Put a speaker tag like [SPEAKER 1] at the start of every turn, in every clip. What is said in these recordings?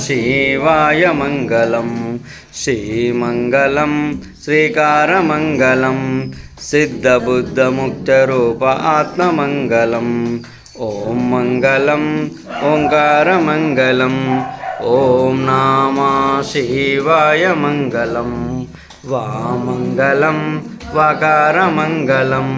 [SPEAKER 1] शिवाय मंगलम श्रीमंगलम श्रीकारमंगलम सिद्धबुद्धमुक्तरूप आत्ममंगलम ओम मंगलम ओंकारमंगलम ओम नमः शिवाय मंगलम वामंगलम वकारमंगलम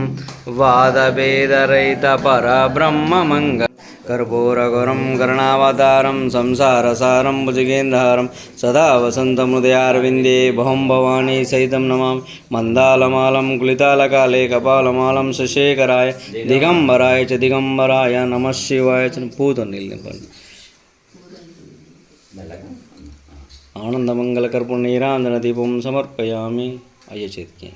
[SPEAKER 1] वादभेदरहित परब्रह्ममंगलम कर्पूरगौरं करुणावतारं संसारसारं भुजगेन्द्रहारं सदा वसन्तमुदयारविन्दे भवं भवानी सहितं नमामि मन्दालमालं कुलितालकाले कपालमालं शशेखराय दिगम्बराय च दिगम्बराय नमः शिवाय च पूतनिल्निपन्नि आनन्दमङ्गलकर्पूरनीराञ्जनदीपं समर्पयामि अयचेत्के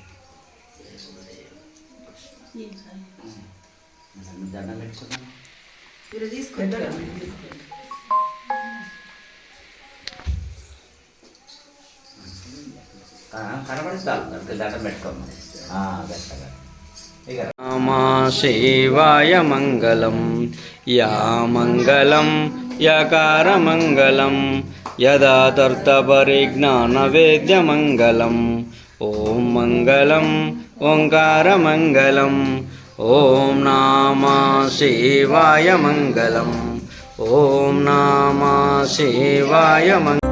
[SPEAKER 1] नमः शिवाय मंगलम या मंगलम यकारमंगलम यदा तर्तपरिज्ञानवेद्यमंगलम ओम मंगलम ओंकारमंगलम ओम नमः शिवाय मंगलम ओम नमः शिवाय मंगलम।